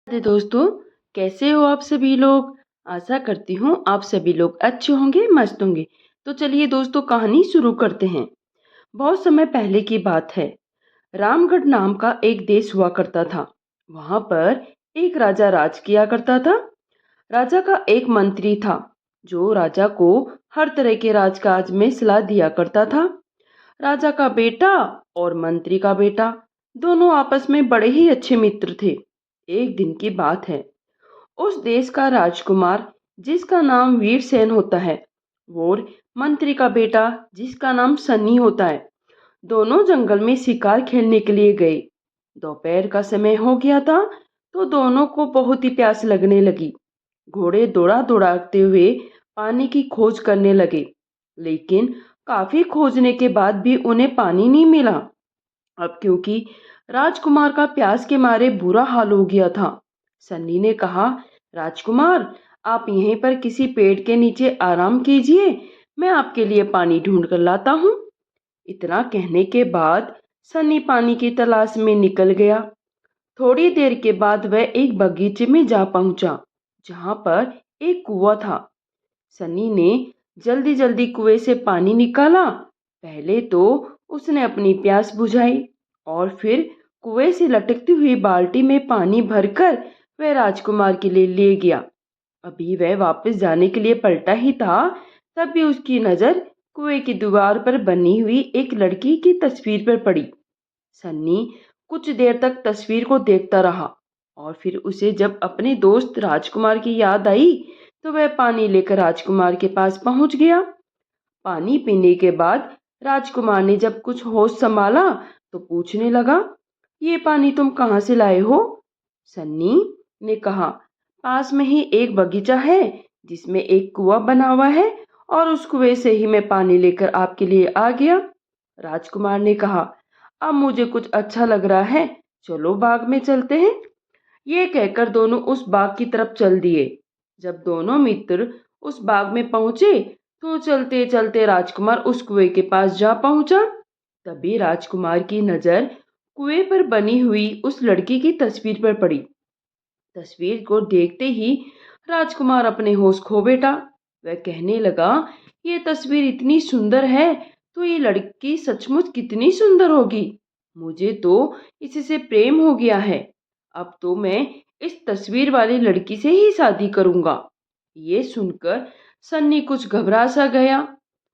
राधे दोस्तों, कैसे हो आप सभी लोग। आशा करती हूँ आप सभी लोग अच्छे होंगे, मस्त होंगे। तो चलिए दोस्तों, कहानी शुरू करते हैं। बहुत समय पहले की बात है। रामगढ़ नाम का एक देश हुआ करता था। वहां पर एक राजा राज किया करता था। राजा का एक मंत्री था जो राजा को हर तरह के राजकाज में सलाह दिया करता था। राजा का बेटा और मंत्री का बेटा दोनों आपस में बड़े ही अच्छे मित्र थे। एक दिन की बात है। उस देश का राजकुमार जिसका नाम वीरसेन होता है, और मंत्री का बेटा जिसका नाम सन्नी होता है, दोनों जंगल में शिकार खेलने के लिए गए। दोपहर का समय हो गया था, तो दोनों को बहुत ही प्यास लगने लगी। घोड़े दौड़ा दौड़ाते हुए पानी की खोज करने लगे, लेकिन काफी खोजने के बाद भी उन्हें पानी नहीं मिला। अब क्योंकि राजकुमार का प्यास के मारे बुरा हाल हो गया था, सन्नी ने कहा, राजकुमार, आप यहीं पर किसी पेड़ के नीचे आराम कीजिए, मैं आपके लिए पानी ढूंढ कर लाता हूँ। इतना कहने के बाद सन्नी पानी की तलाश में निकल गया। थोड़ी देर के बाद वह एक बगीचे में जा पहुंचा, जहां पर एक कुआं था। सन्नी ने जल्दी जल्दी कुएं से पानी निकाला। पहले तो उसने अपनी प्यास बुझाई, और फिर कुएं से लटकती हुई बाल्टी में पानी भरकर वह राजकुमार के लिए ले गया। अभी वह वापस जाने के लिए पलटा ही था, तभी उसकी नजर कुएं की दीवार पर बनी हुई एक लड़की की तस्वीर पर पड़ी। सन्नी कुछ देर तक तस्वीर को देखता रहा, और फिर उसे जब अपने दोस्त राजकुमार की याद आई, तो वह पानी लेकर राजकुमार के पास पहुंच गया। पानी पीने के बाद राजकुमार ने जब कुछ होश संभाला, तो पूछने लगा, ये पानी तुम कहाँ से लाए हो। सन्नी ने कहा, पास में ही एक बगीचा है जिसमें एक कुआं बना हुआ है, और उस कुएं से ही मैं पानी लेकर आपके लिए आ गया। राजकुमार ने कहा, अब मुझे कुछ अच्छा लग रहा है, चलो बाग में चलते हैं। ये कहकर दोनों उस बाग की तरफ चल दिए। जब दोनों मित्र उस बाग में पहुंचे, तो चलते चलते राजकुमार उस कुएं के पास जा पहुंचा। तभी राजकुमार की नजर कुएं पर बनी हुई उस लड़की की तस्वीर पर पड़ी। तस्वीर को देखते ही राजकुमार अपने होश खो बैठा। वह कहने लगा, ये तस्वीर इतनी सुंदर है, तो ये लड़की सचमुच कितनी सुंदर होगी। मुझे तो इससे प्रेम हो गया है। अब तो मैं इस तस्वीर वाली लड़की से ही शादी करूंगा। ये सुनकर सन्नी कुछ घबरा सा गया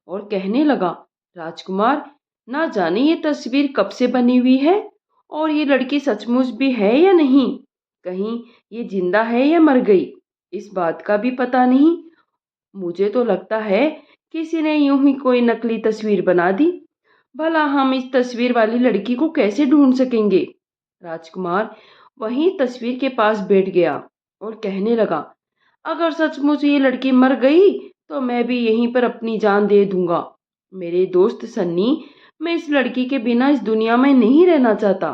और कहने लगा, राजकुमार, ना जाने ये तस्वीर कब से बनी हुई है, और ये लड़की सचमुच भी है या नहीं। कहीं ये जिंदा है या मर गई, इस बात का भी पता नहीं। मुझे तो लगता है किसी ने यूं ही कोई नकली तस्वीर बना दी। भला हम इस तस्वीर वाली लड़की को कैसे ढूंढ सकेंगे। राजकुमार वहीं तस्वीर के पास बैठ गया और कहने लगा, अगर सचमुच ये लड़की मर गई, तो मैं भी यहीं पर अपनी जान दे दूंगा। मेरे दोस्त सन्नी, मैं इस लड़की के बिना इस दुनिया में नहीं रहना चाहता।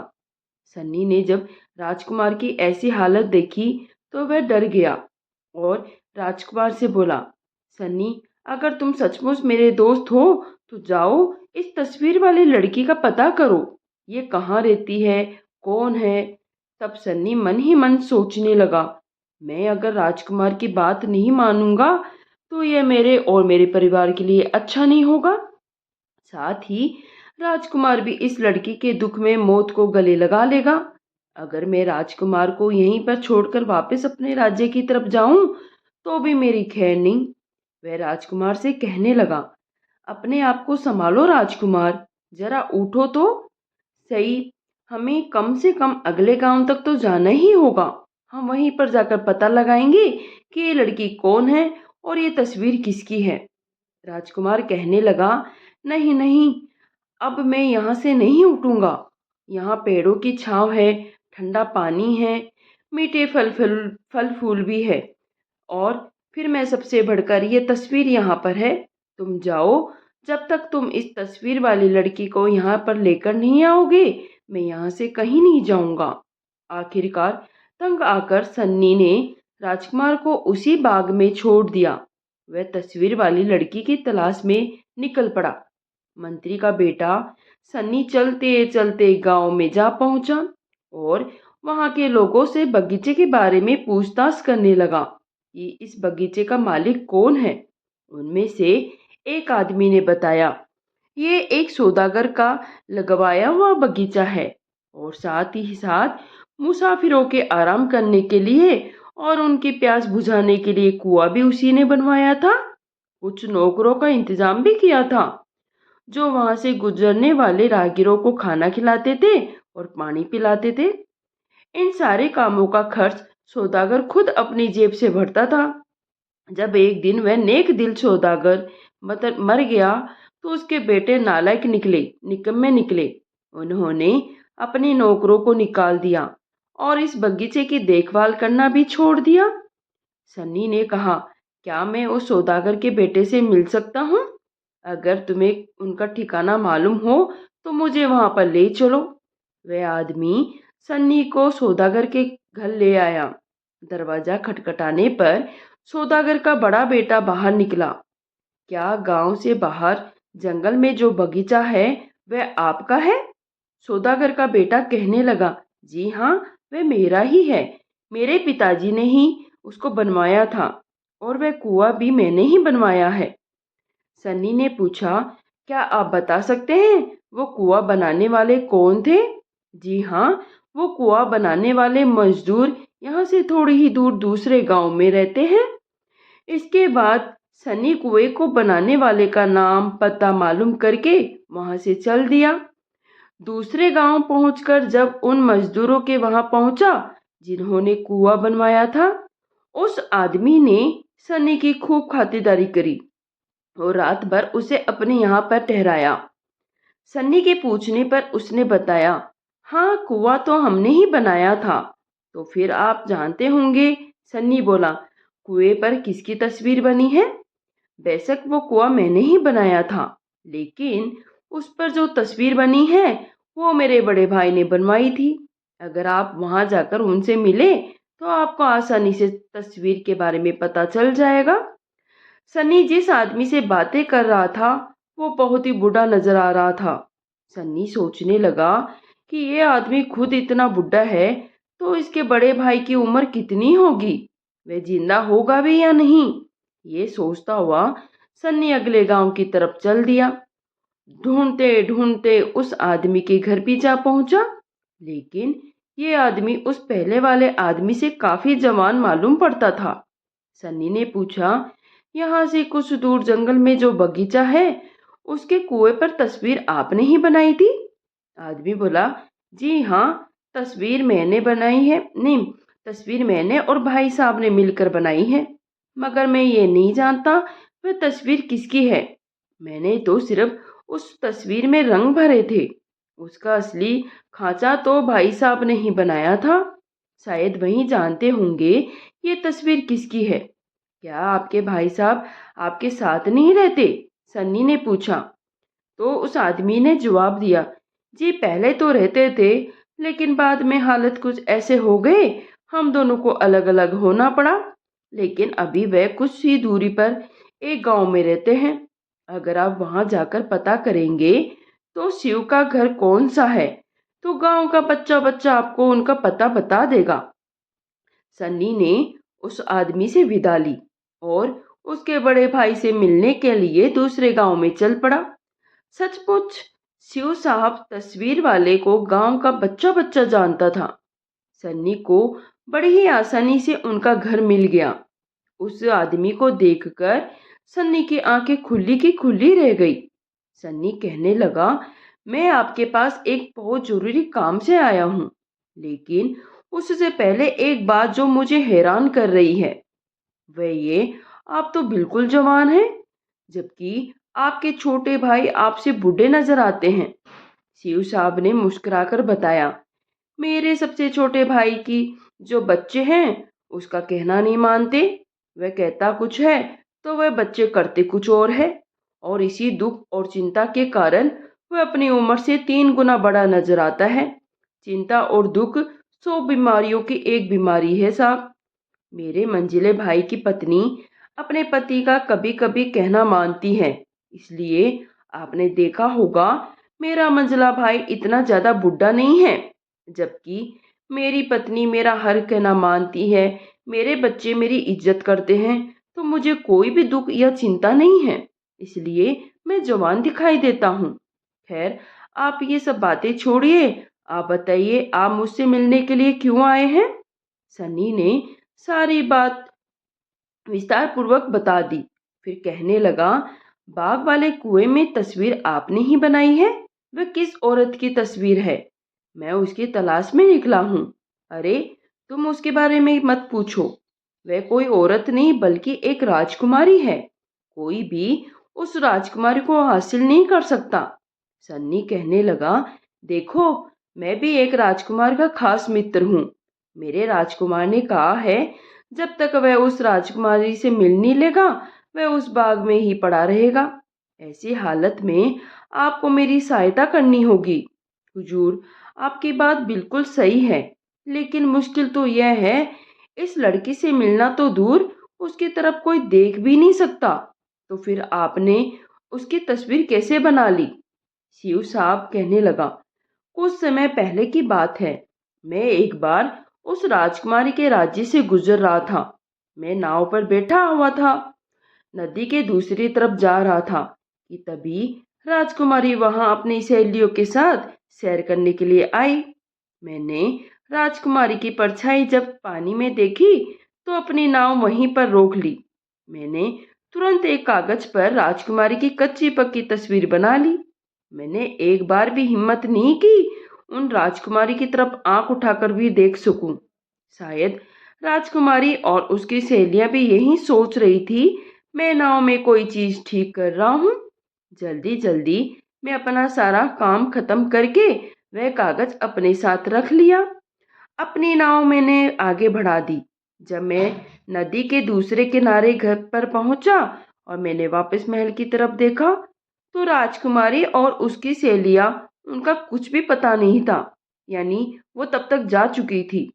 सन्नी ने जब राजकुमार की ऐसी हालत देखी, तो वह डर गया और राजकुमार से बोला, सन्नी, अगर तुम सचमुच मेरे दोस्त हो, तो जाओ इस तस्वीर वाली लड़की का पता करो। ये कहाँ रहती है, कौन है। तब सन्नी मन ही मन सोचने लगा, मैं अगर राजकुमार की बात नहीं मानूंगा, तो यह मेरे और मेरे परिवार के लिए अच्छा नहीं होगा। साथ ही राजकुमार भी इस लड़की के दुख में मौत को गले लगा लेगा। अगर मैं राजकुमार को यहीं पर छोड़कर वापस अपने राज्य की तरफ जाऊं, तो भी मेरी खैर नहीं। वह राजकुमार से कहने लगा, अपने आप को संभालो राजकुमार, जरा उठो तो सही। हमें कम से कम अगले गांव तक तो जाना ही होगा। हम वहीं पर जाकर पता लगाएंगे कि ये लड़की कौन है और ये तस्वीर किसकी है। राजकुमार कहने लगा, नहीं नहीं, अब मैं यहाँ से नहीं उठूंगा। यहाँ पेड़ों की छांव है, ठंडा पानी है, मीठे फल फूल भी है, और फिर मैं सबसे बढ़कर ये तस्वीर यहाँ पर है। तुम जाओ, जब तक तुम इस तस्वीर वाली लड़की को यहाँ पर लेकर नहीं आओगे, मैं यहाँ से कहीं नहीं जाऊंगा। आखिरकार तंग आकर सन्नी ने राजकुमार को उसी बाग में छोड़ दिया। वह तस्वीर वाली लड़की की तलाश में निकल पड़ा। मंत्री का बेटा सन्नी चलते चलते गांव में जा पहुंचा, और वहाँ के लोगों से बगीचे के बारे में पूछताछ करने लगा कि इस बगीचे का मालिक कौन है। उनमें से एक आदमी ने बताया, ये एक सौदागर का लगवाया हुआ बगीचा है और साथ ही साथ मुसाफिरों के आराम करने के लिए और उनकी प्यास बुझाने के लिए कुआं भी उसी ने बनवाया था। कुछ नौकरों का इंतजाम भी किया था जो वहां से गुजरने वाले राहगीरों को खाना खिलाते थे और पानी पिलाते थे। इन सारे कामों का खर्च सौदागर खुद अपनी जेब से भरता था। जब एक दिन वह नेक दिल सौदागर मर गया तो उसके बेटे नालायक निकम्मे निकले। उन्होंने अपने नौकरों को निकाल दिया और इस बगीचे की देखभाल करना भी छोड़ दिया। सन्नी ने कहा, क्या मैं उस सौदागर के बेटे से मिल सकता हूँ? अगर तुम्हें उनका ठिकाना मालूम हो तो मुझे वहां पर ले चलो। वह आदमी सन्नी को सौदागर के घर ले आया। दरवाजा खटखटाने पर सौदागर का बड़ा बेटा बाहर निकला। क्या गांव से बाहर जंगल में जो बगीचा है वह आपका है? सौदागर का बेटा कहने लगा, जी हाँ, वह मेरा ही है। मेरे पिताजी ने ही उसको बनवाया था और वह कुआं भी मैंने ही बनवाया है। सन्नी ने पूछा, क्या आप बता सकते हैं वो कुआं बनाने वाले कौन थे? जी हाँ, वो कुआं बनाने वाले मजदूर यहाँ से थोड़ी ही दूर दूसरे गांव में रहते हैं। इसके बाद सन्नी कुएं को बनाने वाले का नाम पता मालूम करके वहां से चल दिया। दूसरे गांव पहुंचकर जब उन मजदूरों के वहां पहुंचा जिन्होंने कुआं बनवाया था, उस आदमी ने सन्नी की खूब खातिरदारी करी और रात भर उसे अपने यहाँ पर ठहराया। सन्नी के पूछने पर उसने बताया, हाँ, कुआं तो हमने ही बनाया था। तो फिर आप जानते होंगे। सन्नी बोला, कुएं पर किसकी तस्वीर बनी है? बेशक वो कुआं मैंने ही बनाया था, लेकिन उस पर जो तस्वीर बनी है वो मेरे बड़े भाई ने बनवाई थी। अगर आप वहां जाकर उनसे मिले तो आपको आसानी से तस्वीर के बारे में पता चल जाएगा। सन्नी जिस आदमी से बातें कर रहा था वो बहुत ही बूढ़ा नजर आ रहा था। सन्नी सोचने लगा कि ये आदमी खुद इतना बूढ़ा है तो इसके बड़े भाई की उम्र कितनी होगी, वह जिंदा होगा भी या नहीं। ये सोचता हुआ सन्नी अगले गांव की तरफ चल दिया। ढूंढते ढूंढते उस आदमी के घर भी जा पहुंचा, लेकिन ये आदमी उस पहले वाले आदमी से काफी जवान मालूम पड़ता था। सन्नी ने पूछा, यहाँ से कुछ दूर जंगल में जो बगीचा है उसके कुएं पर तस्वीर आपने ही बनाई थी? आदमी बोला, जी हाँ, तस्वीर मैंने बनाई है। नहीं, तस्वीर मैंने और भाई साहब ने मिलकर बनाई है, मगर मैं ये नहीं जानता वह तस्वीर किसकी है। मैंने तो सिर्फ उस तस्वीर में रंग भरे थे, उसका असली खांचा तो भाई साहब ने ही बनाया था। शायद वही जानते होंगे ये तस्वीर किसकी है। क्या आपके भाई साहब आपके साथ नहीं रहते? सन्नी ने पूछा। तो उस आदमी ने जवाब दिया, जी पहले तो रहते थे, लेकिन बाद में हालत कुछ ऐसे हो गए हम दोनों को अलग अलग होना पड़ा। लेकिन अभी वह कुछ ही दूरी पर एक गांव में रहते हैं। अगर आप वहां जाकर पता करेंगे तो शिव का घर कौन सा है तो गांव का बच्चा बच्चा आपको उनका पता बता देगा। सन्नी ने उस आदमी से विदा ली और उसके बड़े भाई से मिलने के लिए दूसरे गांव में चल पड़ा। सचमुच शिव साहब तस्वीर वाले को गांव का बच्चा बच्चा जानता था। सन्नी को बड़ी ही आसानी से उनका घर मिल गया। उस आदमी को देखकर सन्नी की आंखें खुली की खुली रह गई। सन्नी कहने लगा, मैं आपके पास एक बहुत जरूरी काम से आया हूँ, लेकिन उससे पहले एक बात जो मुझे हैरान कर रही है वह ये, आप तो बिल्कुल जवान हैं, जबकि आपके छोटे भाई आपसे बूढ़े नजर आते हैं। शिव साहब ने मुस्कुराकर बताया, मेरे सबसे छोटे भाई की जो बच्चे हैं उसका कहना नहीं मानते। वह कहता कुछ है तो वह बच्चे करते कुछ और है, और इसी दुख और चिंता के कारण वह अपनी उम्र से 3 गुना बड़ा नजर आता है। चिंता और दुख 100 बीमारियों की एक बीमारी है साहब। मेरे मंजिले भाई की पत्नी अपने पति का कभी कभी कहना मानती है, इसलिए आपने देखा होगा मेरा मंझला भाई इतना ज्यादा बुढ़ा नहीं है, जबकि मेरी पत्नी मेरा हर कहना मानती है, मेरे बच्चे मेरी इज्जत करते हैं, तो मुझे कोई भी दुख या चिंता नहीं है। इसलिए मैं जवान दिखाई देता हूँ। खैर, आप ये सब बातें छोड़िए। आप बताइए, आप मुझसे मिलने के लिए क्यों आए हैं? सन्नी ने सारी बात विस्तार पूर्वक बता दी। फिर कहने लगा, बाग वाले कुएं में तस्वीर आपने ही बनाई है? वह किस औरत की तस्वीर है? मैं उसकी तलाश में निकला हूँ। अरे, तुम उसके बारे में मत पूछो। वह कोई औरत नहीं बल्कि एक राजकुमारी है। कोई भी उस राजकुमारी को हासिल नहीं कर सकता। सन्नी कहने लगा, देखो, मैं भी एक राजकुमार का खास मित्र हूँ। मेरे राजकुमार ने कहा है, जब तक वह उस राजकुमारी से मिल नहीं लेगा, वह उस बाग में ही पड़ा रहेगा। ऐसी हालत में आपको मेरी सहायता करनी होगी। हुजूर, आपकी बात बिल्कुल सही है, लेकिन मुश्किल तो यह है, इस लड़की से मिलना तो दूर, उसकी तरफ कोई देख भी नहीं सकता। तो फिर आपने उसकी तस्वीर कैसे बना ली? शिव साहब कहने लगा, कुछ समय पहले की बात है। मैं एक बार उस राजकुमारी के राज्य से गुजर रहा था। मैं नाव पर बैठा हुआ था, नदी के दूसरी तरफ जा रहा था कि तभी राजकुमारी वहां अपनी सहेलियों के साथ सैर करने के लिए आई। मैंने राजकुमारी की परछाई जब पानी में देखी तो अपनी नाव वहीं पर रोक ली। मैंने तुरंत एक कागज पर राजकुमारी की कच्ची पक्की तस्वीर बना ली। मैंने एक बार भी हिम्मत नहीं की उन राजकुमारी की तरफ आंख उठाकर भी देख सकूं। शायद राजकुमारी और उसकी सहेलियां भी यही सोच रही थी, मैं नाव में कोई चीज ठीक कर रहा हूँ। जल्दी जल्दी मैं अपना सारा काम खत्म करके वह कागज अपने साथ रख लिया। अपनी नाव मैंने आगे बढ़ा दी। जब मैं नदी के दूसरे किनारे घर पर पहुंचा और मैंने वापस महल की तरफ देखा, तो राजकुमारी और उसकी सहेलियां, उनका कुछ भी पता नहीं था। यानी वो तब तक जा चुकी थी।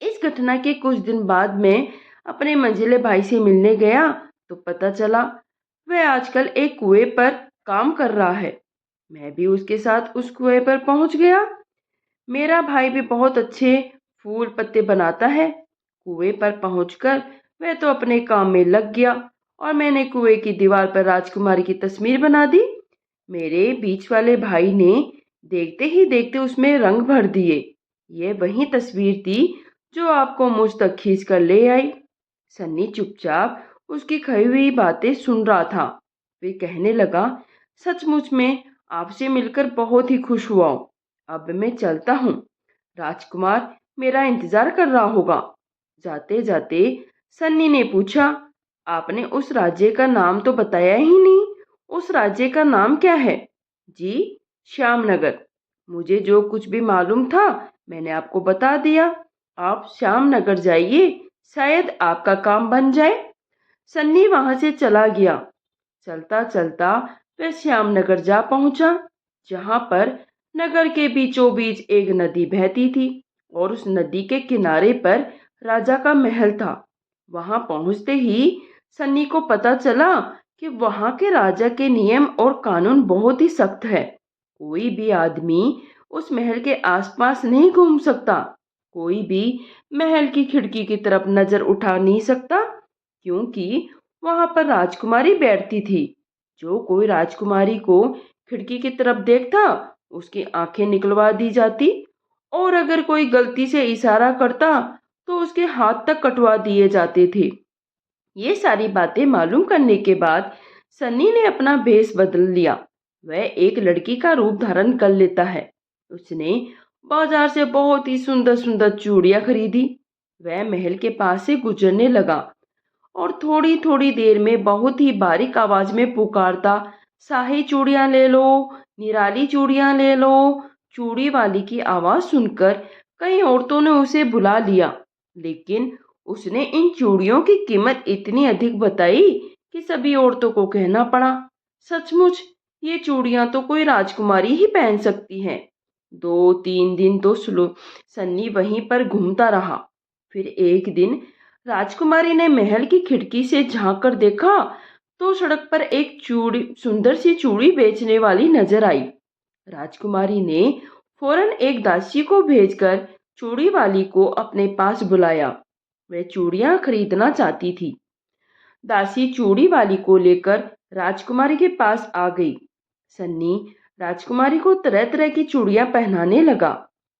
इस घटना के कुछ दिन बाद मैं अपने मंझले भाई से मिलने गया तो पता चला वह आजकल एक कुएं पर काम कर रहा है। मैं भी उसके साथ उस कुएं पर पहुंच गया। मेरा भाई भी बहुत अच्छे फूल पत्ते बनाता है। कुएं पर पहुंचकर वह तो अपने काम में लग गया और मैंने कुएं की दीवार पर राजकुमारी की तस्वीर बना दी। मेरे बीच वाले भाई ने देखते ही देखते उसमें रंग भर दिए। ये वही तस्वीर थी जो आपको मुझ तक खींच कर ले आई। सन्नी चुपचाप उसकी कही हुई बातें सुन रहा था। वे कहने लगा, सचमुच में आपसे मिलकर बहुत ही खुश हुआ हूँ। अब मैं चलता हूँ। राजकुमार मेरा इंतजार कर रहा होगा। जाते जाते सन्नी ने पूछा, आपने उस राज्य का नाम तो बताया ही नहीं। उस राज्य का नाम क्या है? जी, श्यामनगर। मुझे जो कुछ भी मालूम था मैंने आपको बता दिया। आप श्यामनगर जाइए, शायद आपका काम बन जाए। सन्नी वहां से चला गया। चलता चलता वह श्यामनगर जा पहुंचा, जहां पर नगर के बीचों बीच एक नदी बहती थी और उस नदी के किनारे पर राजा का महल था। वहां पहुंचते ही सन्नी को पता चला कि वहां के राजा के नियम और कानून बहुत ही सख्त है। कोई भी आदमी उस महल के आसपास नहीं घूम सकता। कोई भी महल की खिड़की की तरफ नजर उठा नहीं सकता, क्योंकि वहां पर राजकुमारी बैठती थी। जो कोई राजकुमारी को खिड़की की तरफ देखता, उसकी आंखें निकलवा दी जाती और अगर कोई गलती से इशारा करता तो उसके हाथ तक कटवा दिए जाते थे। ये सारी बातें मालूम करने के बाद सन्नी ने अपना भेष बदल लिया। वह एक लड़की का रूप धारण कर लेता है। उसने बाजार से बहुत ही सुंदर सुंदर चूड़ियां खरीदी। वह महल के पास से गुजरने लगा और थोड़ी थोड़ी देर में बहुत ही बारीक आवाज में पुकारता, शाही चूड़ियां ले लो, निराली चूड़ियां ले लो। चूड़ी वाली की आवाज सुनकर कई औरतों ने उसे बुला लिया, लेकिन उसने इन चूड़ियों की कीमत इतनी अधिक बताई कि सभी औरतों को कहना पड़ा, सचमुच ये चूड़ियां तो कोई राजकुमारी ही पहन सकती है। 2-3 दिन तो सन्नी वहीं पर घूमता रहा। फिर एक दिन राजकुमारी ने महल की खिड़की से झांक कर देखा तो सड़क पर एक चूड़ी सुंदर सी चूड़ी बेचने वाली नजर आई। राजकुमारी ने फौरन एक दासी को भेजकर चूड़ी वाली को अपने पास बुलाया। वह चूड़ियां खरीदना चाहती थी। दासी चूड़ी वाली को लेकर राजकुमारी के पास आ गई। सन्नी राजकुमारी को तरह तरह की चूड़ियां पहनाने लगा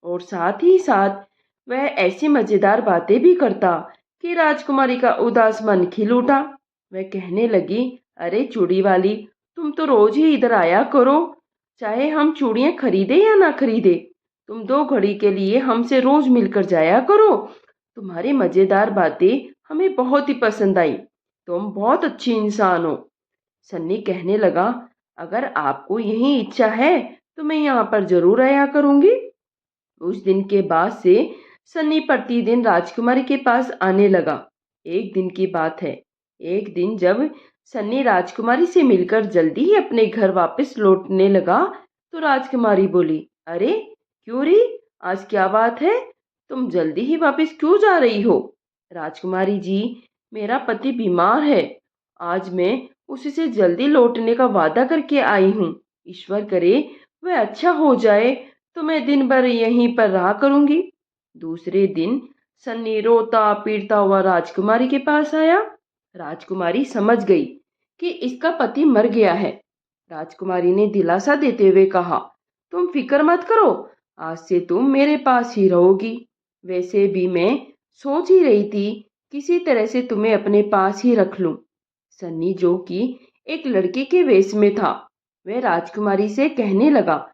और साथ ही साथ वह ऐसी मजेदार बातें भी करता कि राजकुमारी का उदास मन खिल उठा। वह कहने लगी, अरे चूड़ी वाली, तुम तो रोज ही इधर आया करो, चाहे हम चूड़ियां खरीदे या ना खरीदे। तुम 2 घड़ी के लिए हमसे रोज मिलकर जाया करो। तुम्हारी मजेदार बातें हमें बहुत ही पसंद आई। तुम बहुत अच्छी इंसान हो। सन्नी कहने लगा, अगर आपको यही इच्छा है तो मैं यहाँ पर जरूर आया करूंगी। उस दिन के बाद से सन्नी प्रतिदिन राजकुमारी के पास आने लगा। एक दिन की बात है। एक दिन जब सन्नी राजकुमारी से मिलकर जल्दी ही अपने घर वापस लौटने लगा तो राजकुमारी बोली, अरे क्यों री, आज क्या बात है, तुम जल्दी ही वापस क्यों जा रही हो? राजकुमारी जी, मेरा पति बीमार है। आज मैं उसी से जल्दी लौटने का वादा करके आई हूँ। ईश्वर करे वह अच्छा हो जाए तो मैं दिन भर यहीं पर रहा करूंगी। दूसरे दिन सन्नी रोता पीटता हुआ राजकुमारी के पास आया। राजकुमारी समझ गई कि इसका पति मर गया है। राजकुमारी ने दिलासा देते हुए कहा, तुम फिक्र मत करो, आज से तुम मेरे पास ही रहोगी। वैसे भी मैं सोच ही रही थी किसी तरह से तुम्हें अपने पास ही रख लूं। सन्नी, जो कि एक लड़के के वेश में था, वह राजकुमारी से कहने लगा,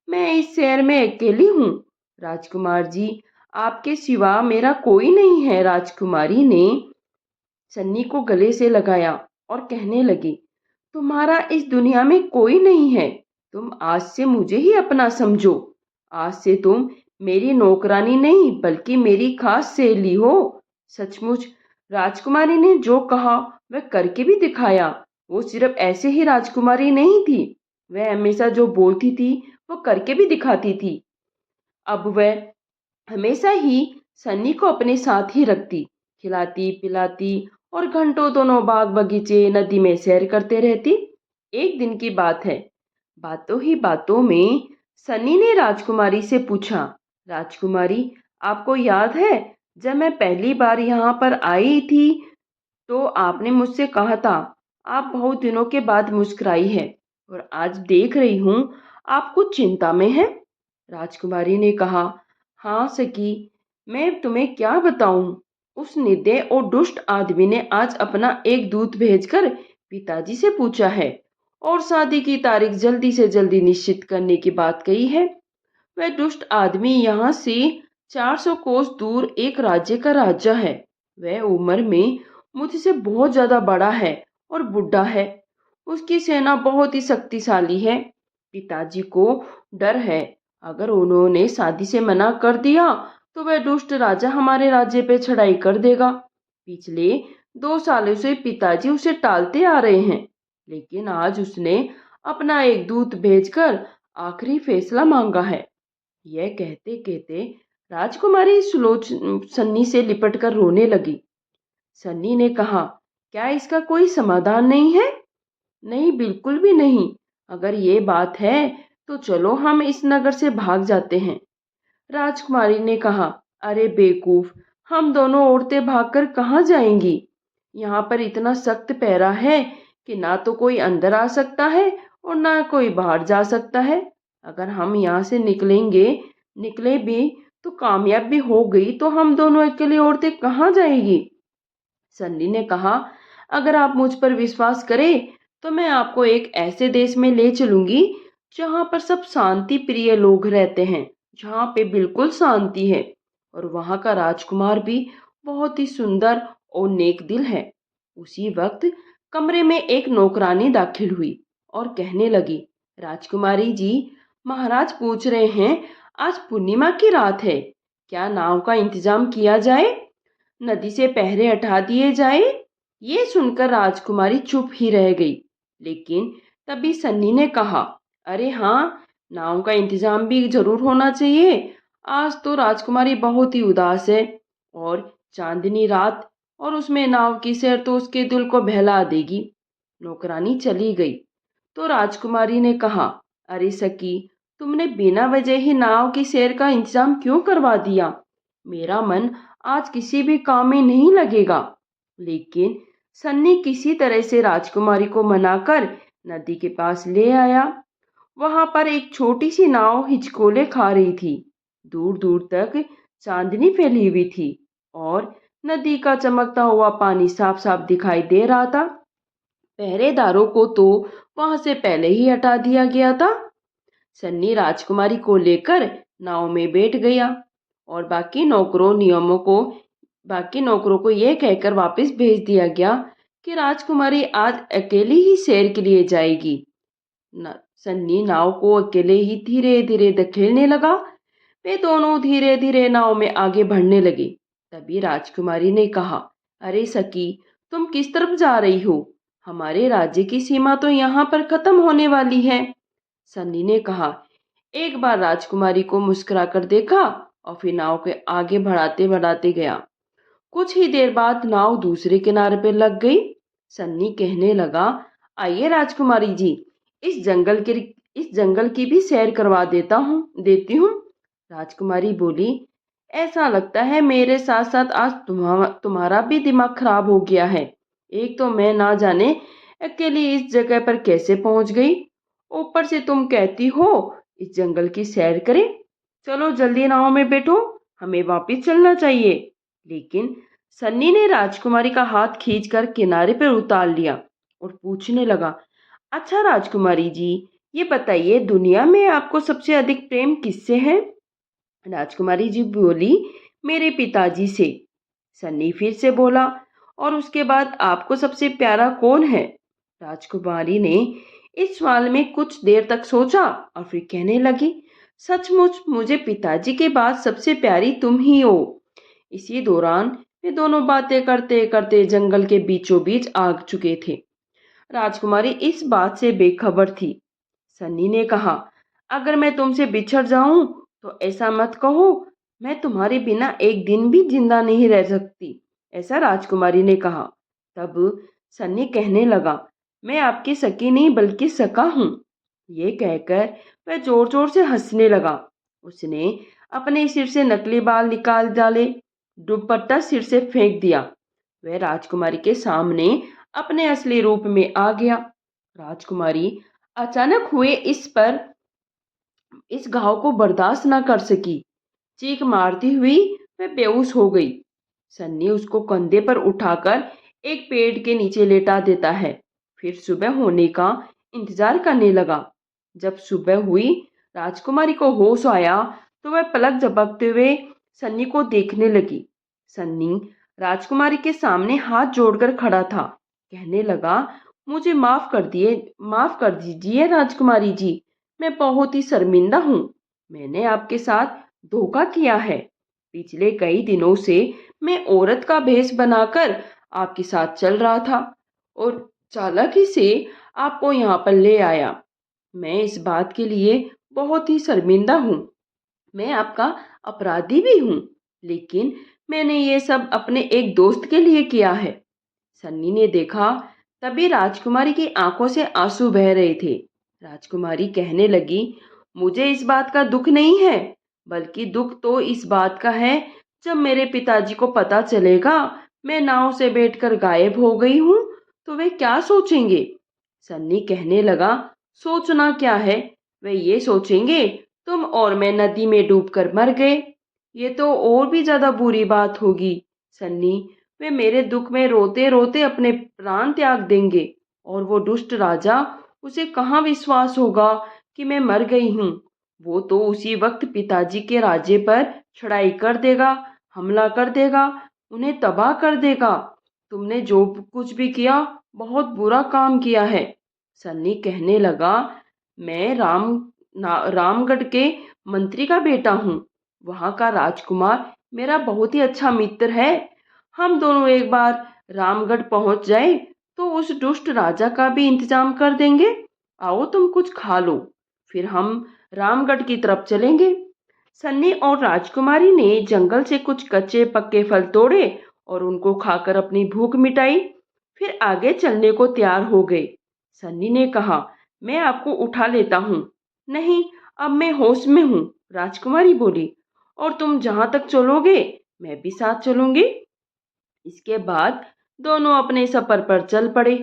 मैं इस शहर में अकेली हूँ। राजकुमार जी, आपके सिवा मेरा कोई नहीं है। राजकुमारी ने सन्नी को गले से लगाया और कहने लगी, तुम्हारा इस दुनिया में कोई नहीं है। तुम आज से मुझे ही अपना समझो। आज से तुम मेरी नौकरानी नहीं बल्कि मेरी खास सहेली हो। सचमुच राजकुमारी ने जो कहा वह करके भी दिखाया। वो सिर्फ ऐसे ही राजकुमारी नहीं थी, वह हमेशा जो बोलती थी वो करके भी दिखाती थी। अब वह हमेशा ही सन्नी को अपने साथ ही रखती, खिलाती पिलाती और घंटों दोनों बाग बगीचे नदी में सैर करते रहती। एक दिन की बात है। बातों ही बातों में सन्नी ने राजकुमारी से पूछा, राजकुमारी, आपको याद है जब मैं पहली बार यहाँ पर आई थी तो आपने मुझसे कहा था आप बहुत दिनों के बाद मुस्कुराई है और आज देख रही हूँ आप कुछ चिंता में हैं। राजकुमारी ने कहा, हाँ सखी, मैं तुम्हें क्या बताऊं। उस निर्दय और दुष्ट आदमी ने आज अपना एक दूत भेजकर पिताजी से पूछा है और शादी की तारीख जल्दी से जल्दी निश्चित करने की बात कही है। वह दुष्ट आदमी यहाँ से 400 कोस दूर एक राज्य का राजा है। वह उम्र में मुझसे बहुत ज्यादा बड़ा है और बुढ़ा है। उसकी सेना बहुत ही शक्तिशाली है। पिताजी को डर है, अगर उन्होंने शादी से मना कर दिया तो वह दुष्ट राजा हमारे राज्य पे चढ़ाई कर देगा। पिछले 2 सालों से पिताजी उसे टालते आ रहे हैं, लेकिन आज उसने अपना एक दूत भेजकर आखिरी फैसला मांगा है। यह कहते कहते राजकुमारी सन्नी से लिपट कर रोने लगी। सन्नी ने कहा, क्या इसका कोई समाधान नहीं है? नहीं, बिल्कुल भी नहीं। अगर ये बात है तो चलो हम इस नगर से भाग जाते हैं। राजकुमारी ने कहा, अरे बेवकूफ, हम दोनों औरतें भागकर कहाँ जाएंगी? यहाँ पर इतना सख्त पहरा है कि ना तो कोई अंदर आ सकता है और ना कोई बाहर जा सकता है। अगर हम यहाँ से निकले भी तो कामयाब भी हो गई तो हम दोनों अकेली औरतें कहाँ जाएगी? सन्नी ने कहा, अगर आप मुझ पर विश्वास करें तो मैं आपको एक ऐसे देश में ले चलूंगी जहाँ पर सब शांति प्रिय लोग रहते हैं, जहाँ पे बिल्कुल शांति है और वहाँ का राजकुमार भी बहुत ही सुंदर और नेक दिल है। उसी वक्त कमरे में एक नौकरानी दाखिल हुई और कहने लगी, राजकुमारी जी, महाराज पूछ रहे हैं आज पूर्णिमा की रात है, क्या नाव का इंतजाम किया जाए, नदी से पहरे हटा दिए जाए? ये सुनकर राजकुमारी चुप ही रह गई। लेकिन तभी सन्नी ने कहा, अरे हाँ, नाव का इंतजाम भी जरूर होना चाहिए। आज तो राजकुमारी बहुत ही उदास है और चांदनी रात और उसमें नाव की सैर तो उसके दिल को बहला देगी। नौकरानी चली गई तो राजकुमारी ने कहा, अरे सखी, तुमने बिना वजह ही नाव की सैर का इंतजाम क्यों करवा दिया? मेरा मन आज किसी भी काम में नहीं लगेगा। लेकिन सन्नी किसी तरह से राजकुमारी को मनाकर नदी के पास ले आया। वहां पर एक छोटी सी नाव हिचकोले खा रही थी। दूर दूर तक चांदनी फैली हुई थी और नदी का चमकता हुआ पानी साफ साफ दिखाई दे रहा था। पहरेदारों को तो वहां से पहले ही हटा दिया गया था। सन्नी राजकुमारी को लेकर नाव में बैठ गया और बाकी नौकरों को यह कहकर वापस भेज दिया गया कि राजकुमारी आज अकेली ही सैर के लिए जाएगी। सन्नी नाव को अकेले ही धीरे धीरे धकेलने लगा। वे दोनों धीरे धीरे नाव में आगे बढ़ने लगे। तभी राजकुमारी ने कहा, अरे सखी, तुम किस तरफ जा रही हो? हमारे राज्य की सीमा तो यहाँ पर खत्म होने वाली है। सन्नी ने कहा। एक बार राजकुमारी को मुस्कुराकर देखा और फिर नाव के आगे बढ़ाते बढ़ाते गया। कुछ ही देर बाद नाव दूसरे किनारे पर लग गई। सन्नी कहने लगा, आइए राजकुमारी जी, इस जंगल की भी सैर करवा देती हूँ। राजकुमारी बोली, ऐसा लगता है मेरे साथ साथ आज तुम्हारा भी दिमाग खराब हो गया है। एक तो मैं ना जाने अकेली इस जगह पर कैसे पहुंच गई, ऊपर से तुम कहती हो इस जंगल की सैर करें। चलो जल्दी नाव में बैठो, हमें वापस चलना चाहिए। लेकिन सन्नी ने राजकुमारी का हाथ खींचकर किनारे पर उतार लिया और पूछने लगा, अच्छा राजकुमारी जी, ये बताइए दुनिया में आपको सबसे अधिक प्रेम किससे है? राजकुमारी जी बोली, मेरे पिताजी से। सन्नी फिर से बोला, और उसके बाद आपको सबसे प्यारा कौन है? राजकुमारी ने इस सवाल में कुछ देर तक सोचा और फिर कहने लगी, सचमुच मुझे पिताजी के बाद सबसे प्यारी तुम ही हो। इसी दौरान वे दोनों बातें करते करते जंगल के बीचों बीच आ चुके थे। राजकुमारी इस बात से बेखबर थी। सन्नी ने कहा, अगर मैं तुमसे बिछड़ जाऊं तो ऐसा मत कहो, मैं तुम्हारे बिना एक दिन भी जिंदा नहीं रह सकती, ऐसा राजकुमारी ने कहा। तब सन्नी कहने लगा, मैं आपकी सखी नहीं बल्कि सखा हूँ। ये कहकर वह जोर जोर से हंसने लगा। उसने अपने सिर से नकली बाल निकाल डाले, दुपट्टा सिर से फेंक दिया। वह राजकुमारी के सामने अपने असली रूप में आ गया। राजकुमारी अचानक हुए इस घाव को बर्दाश्त न कर सकी। चीख मारती हुई वह बेहोश हो गई। सन्नी उसको कंधे पर उठाकर एक पेड़ के नीचे लेटा देता है, फिर सुबह होने का इंतजार करने लगा। जब सुबह हुई, राजकुमारी को होश आया तो वह पलक झपकते हुए सन्नी को देखने लगी। सन्नी राजकुमारी के सामने हाथ जोड़कर खड़ा था, कहने लगा, मुझे माफ कर दीजिए राजकुमारी जी, मैं बहुत ही शर्मिंदा हूँ। मैंने आपके साथ धोखा किया है। पिछले कई दिनों से मैं औरत का भेष बनाकर आपके साथ चल रहा था और चालाकी से आपको यहाँ पर ले आया। मैं इस बात के लिए बहुत ही शर्मिंदा हूँ। मैं आपका अपराधी भी हूँ, लेकिन मैंने ये सब अपने एक दोस्त के लिए किया है। सन्नी ने देखा, तभी राजकुमारी की आंखों से आंसू बह रहे थे। राजकुमारी कहने लगी, मुझे इस बात का दुख नहीं है, बल्कि दुख तो इस बात का है जब मेरे पिताजी को पता चलेगा मैं नाव से बैठकर गायब हो गई हूँ तो वे क्या सोचेंगे। सन्नी कहने लगा, सोचना क्या है, वे ये सोचेंगे तुम और मैं नदी में डूबकर मर गए। ये तो और भी ज्यादा बुरी बात होगी सन्नी, वे मेरे दुख में रोते रोते अपने प्राण त्याग देंगे और वो दुष्ट राजा, उसे कहाँ विश्वास होगा कि मैं मर गई हूँ। वो तो उसी वक्त पिताजी के राज्य पर चढ़ाई कर देगा, हमला कर देगा, उन्हें तबाह कर देगा। तुमने जो कुछ भी किया बहुत बुरा काम किया है। सन्नी कहने लगा, मैं रामगढ़ के मंत्री का बेटा हूँ। वहाँ का राजकुमार मेरा बहुत ही अच्छा मित्र है। हम दोनों एक बार रामगढ़ पहुंच जाए तो उस दुष्ट राजा का भी इंतजाम कर देंगे। आओ तुम कुछ खा लो, फिर हम रामगढ़ की तरफ चलेंगे। सन्नी और राजकुमारी ने जंगल से कुछ कच्चे पक्के फल तोड़े और उनको खाकर अपनी भूख मिटाई, फिर आगे चलने को तैयार हो गए। सन्नी ने कहा, मैं आपको उठा लेता हूँ। नहीं, अब मैं होश में हूँ, राजकुमारी बोली। और तुम जहाँ तक चलोगे मैं भी साथ चलूंगी। इसके बाद दोनों अपने सफर पर चल पड़े।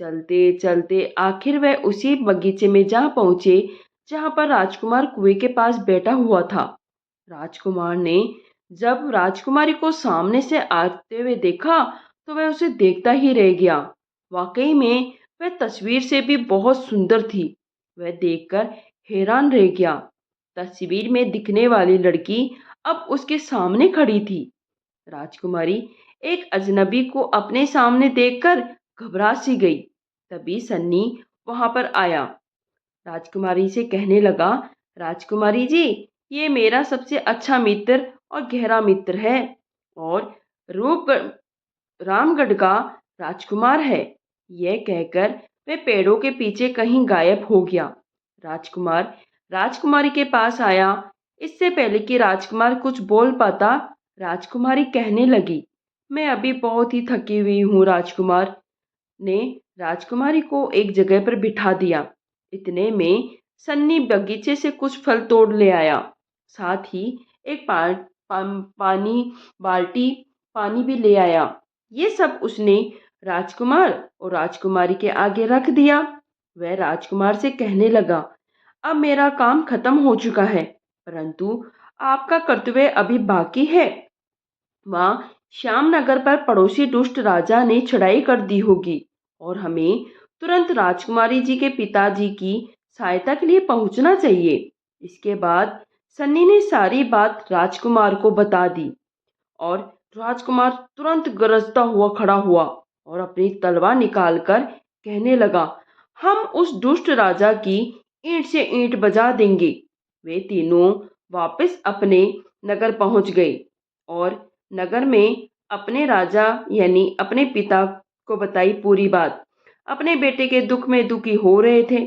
चलते चलते आखिर वह उसी बगीचे में जा पहुंचे जहां पर राजकुमार कुएं के पास बैठा हुआ था। राजकुमार ने जब राजकुमारी को सामने से आते हुए देखा तो वह उसे देखता ही रह गया। वाकई में वह तस्वीर से भी बहुत सुंदर थी। वह देखकर हैरान रह गया। तस्वीर में दिखने वाली लड़की अब उसके सामने खड़ी थी। राजकुमारी एक अजनबी को अपने सामने देखकर घबरा सी गई। तभी सन्नी वहां पर आया। राजकुमारी से कहने लगा, राजकुमारी जी, ये मेरा सबसे अच्छा मित्र और गहरा मित्र है और रूप रामगढ़ का राजकुमार है। यह कहकर वह पेड़ों के पीछे कहीं गायब हो गया। राजकुमार राजकुमारी के पास आया। इससे पहले कि राजकुमार कुछ बोल पाता, राजकुमारी कहने लगी, मैं अभी बहुत ही थकी हुई हूँ। राजकुमार ने राजकुमारी को एक जगह पर बिठा दिया। इतने में सन्नी बगीचे से कुछ फल तोड़ ले आया। साथ ही एक पानी बाल्टी पानी भी ले आया। ये सब उसने राजकुमार और राजकुमारी के आगे रख दिया। वह राजकुमार से कहने लगा, अब मेरा काम खत्म हो चुका है, परंतु आपका कर्तव्य अभी बाकी है। वहाँ श्यामनगर पर पड़ोसी दुष्ट राजा ने चढ़ाई कर दी होगी और हमें तुरंत राजकुमारी जी के पिताजी की सहायता के लिए पहुंचना चाहिए। इसके बाद सन्नी ने सारी बात राजकुमार को बता दी और राजकुमार तुरंत गरजता हुआ खड़ा हुआ और अपनी तलवार निकालकर कहने लगा, हम उस दुष्ट राजा की ईंट से ईंट बजा देंगे। वे तीनों वापस अपने नगर पहुंच गए और नगर में अपने राजा यानी अपने पिता को बताई पूरी बात। अपने बेटे के दुख में दुखी हो रहे थे।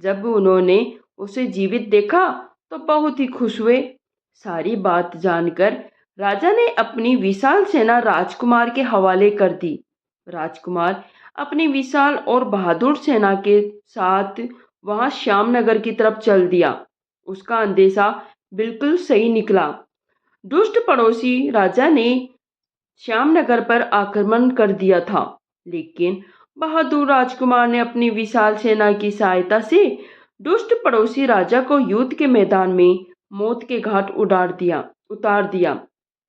जब उन्होंने उसे जीवित देखा तो बहुत ही खुश हुए। सारी बात जानकर राजा ने अपनी विशाल सेना राजकुमार के हवाले कर दी। राजकुमार अपनी विशाल और बहादुर सेना के साथ वहां श्यामनगर की तरफ चल दिया। उसका अंदेशा बिल्कुल सही निकला। दुष्ट पड़ोसी राजा ने श्यामनगर पर आक्रमण कर दिया था, लेकिन बहादुर राजकुमार ने अपनी विशाल सेना की सहायता से दुष्ट पड़ोसी राजा को युद्ध के मैदान में मौत के घाट उतार दिया।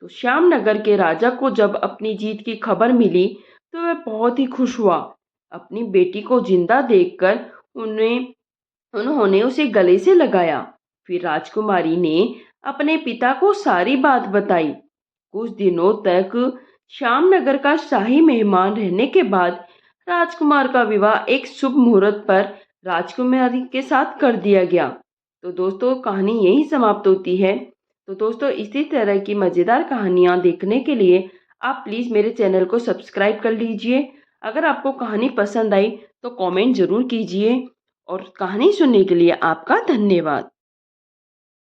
तो श्यामनगर के राजा को जब अपनी जीत की खबर मिली तो वह बहुत ही खुश हुआ। अपनी बेटी को जिंदा देखकर उन्होंने उसे गले से लगाया। फिर राजकुमारी ने अपने पिता को सारी बात बताई। कुछ दिनों तक श्यामनगर का शाही मेहमान रहने के बाद राजकुमार का विवाह एक शुभ मुहूर्त पर राजकुमारी के साथ कर दिया गया। तो दोस्तों, कहानी यहीं समाप्त होती है। तो दोस्तों, इसी तरह की मज़ेदार कहानियाँ देखने के लिए आप प्लीज़ मेरे चैनल को सब्सक्राइब कर लीजिए। अगर आपको कहानी पसंद आई तो कमेंट ज़रूर कीजिए और कहानी सुनने के लिए आपका धन्यवाद।